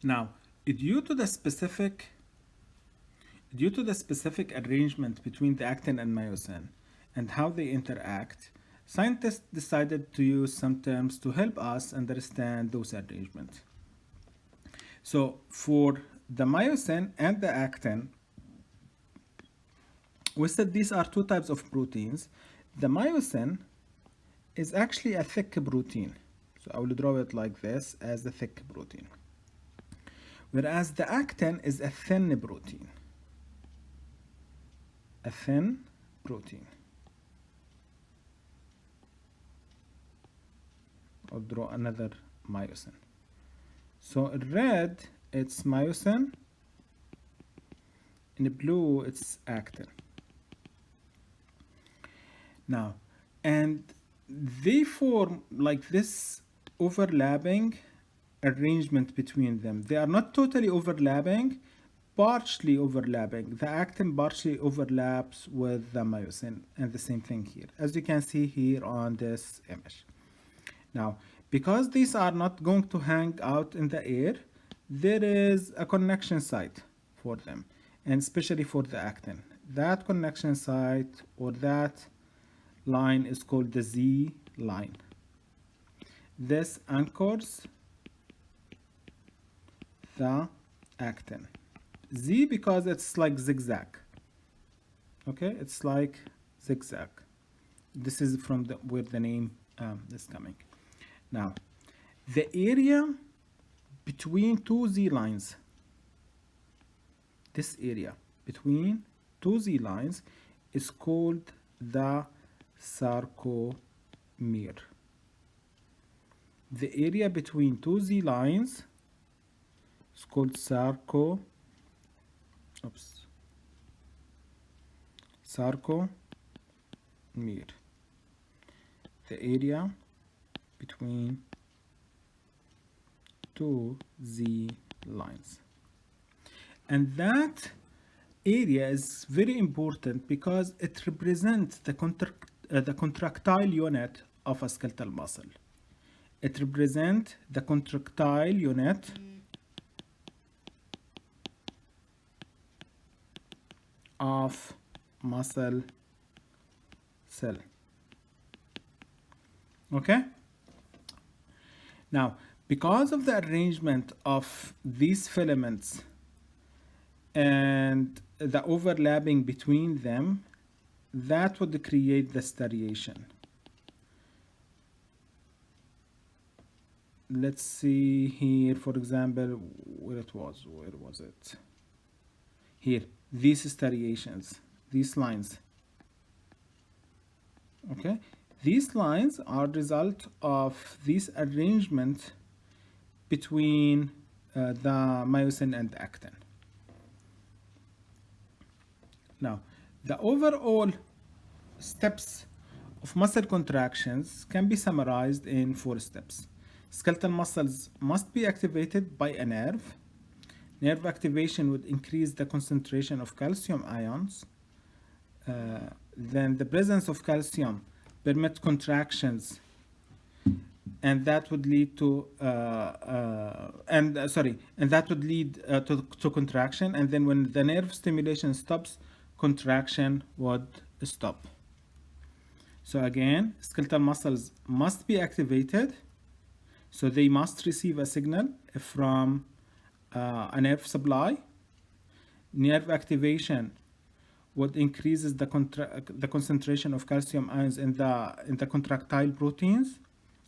Now, due to the specific arrangement between the actin and myosin and how they interact, scientists decided to use some terms to help us understand those arrangements. So, for the myosin and the actin, we said these are two types of proteins. The myosin is actually a thick protein. So I will draw it like this as the thick protein. Whereas the actin is a thin protein. A thin protein. I'll draw another myosin. So in red, it's myosin. In blue, it's actin. Now, and they form like this overlapping arrangement between them. They are not totally overlapping, partially overlapping. The actin partially overlaps with the myosin, and the same thing here, as you can see here on this image. Now, because these are not going to hang out in the air, there is a connection site for them, and especially for the actin. That connection site or that line is called the Z line. This anchors the actin. Z because it's like zigzag. Okay, it's like zigzag. This is from where the name is coming. Now, the area between two Z lines, this area between two Z lines is called the sarcomere. The area between two Z lines is called sarcomere. The area between two Z lines. And that area is very important because it represents the contractile unit of a skeletal muscle. It represents the contractile unit of muscle cell. Okay? Now, because of the arrangement of these filaments and the overlapping between them, that would create the striation. Let's see here, for example, where was it? Here, these striations, these lines. Okay, these lines are result of this arrangement between the myosin and the actin. Now, the overall steps of muscle contractions can be summarized in 4 steps. Skeletal muscles must be activated by a nerve. Nerve activation would increase the concentration of calcium ions. Then the presence of calcium permit contractions, and that would lead to contraction. And then when the nerve stimulation stops, contraction would stop. So again, skeletal muscles must be activated. So they must receive a signal from a nerve supply. Nerve activation would increases the concentration of calcium ions in the contractile proteins,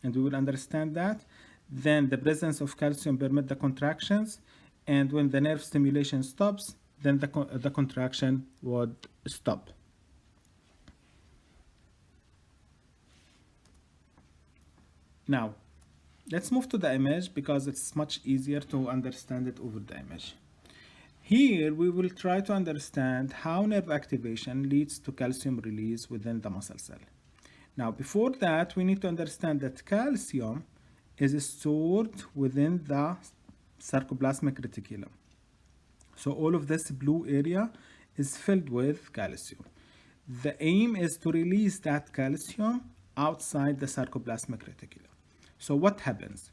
and we will understand that. Then the presence of calcium permit the contractions, and when the nerve stimulation stops, then the contraction would stop. Now, let's move to the image because it's much easier to understand it over the image. Here, we will try to understand how nerve activation leads to calcium release within the muscle cell. Now, before that, we need to understand that calcium is stored within the sarcoplasmic reticulum. So all of this blue area is filled with calcium. The aim is to release that calcium outside the sarcoplasmic reticulum. So what happens?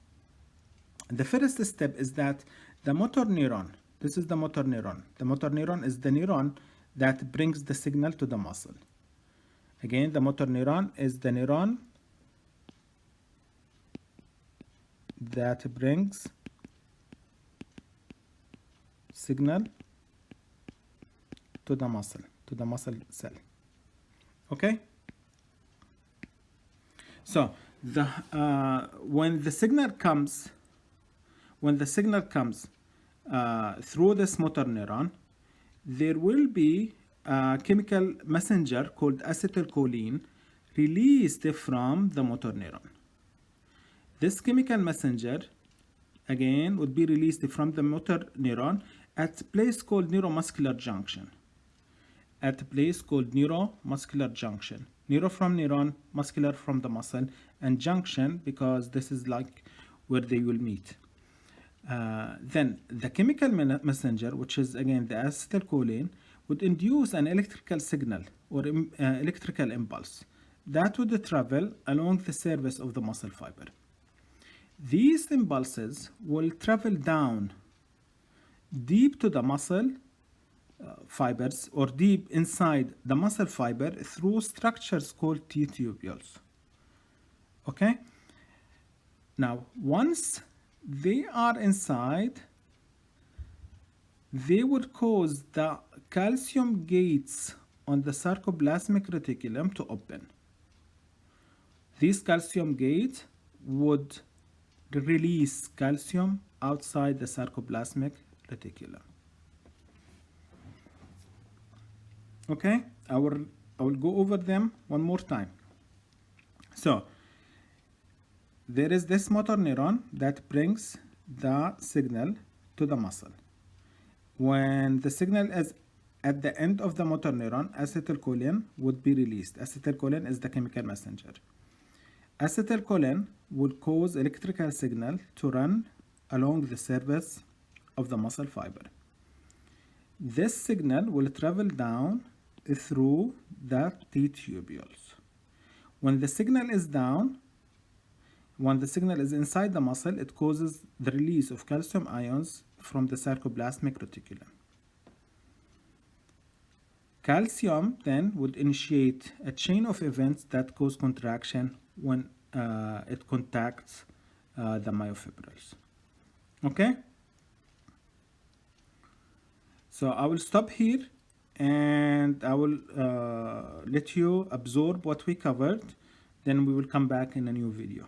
The first step is that The motor neuron. This is the motor neuron. The motor neuron is the neuron that brings the signal to the muscle. Again, the motor neuron is the neuron that brings signal to the muscle cell. Okay? So when the signal comes through this motor neuron, there will be a chemical messenger called acetylcholine released from the motor neuron. This chemical messenger, again, would be released from the motor neuron at a place called neuromuscular junction. At a place called neuromuscular junction. Neuro from neuron, muscular from the muscle, and junction because this is like where they will meet. Then the chemical messenger, which is again the acetylcholine, would induce an electrical signal or electrical impulse that would travel along the surface of the muscle fiber. These impulses will travel down deep to the muscle fibers or deep inside the muscle fiber through structures called T-tubules. Okay? Now, once they are inside, they would cause the calcium gates on the sarcoplasmic reticulum to open. These calcium gates would release calcium outside the sarcoplasmic reticulum. Okay, I will go over them one more time. So there is this motor neuron that brings the signal to the muscle. When the signal is at the end of the motor neuron, acetylcholine would be released. Acetylcholine is the chemical messenger. Acetylcholine would cause electrical signal to run along the surface of the muscle fiber. This signal will travel down through the T-tubules. When the signal is inside the muscle, it causes the release of calcium ions from the sarcoplasmic reticulum. Calcium then would initiate a chain of events that cause contraction when it contacts the myofibrils. Okay? So I will stop here and I will let you absorb what we covered. Then we will come back in a new video.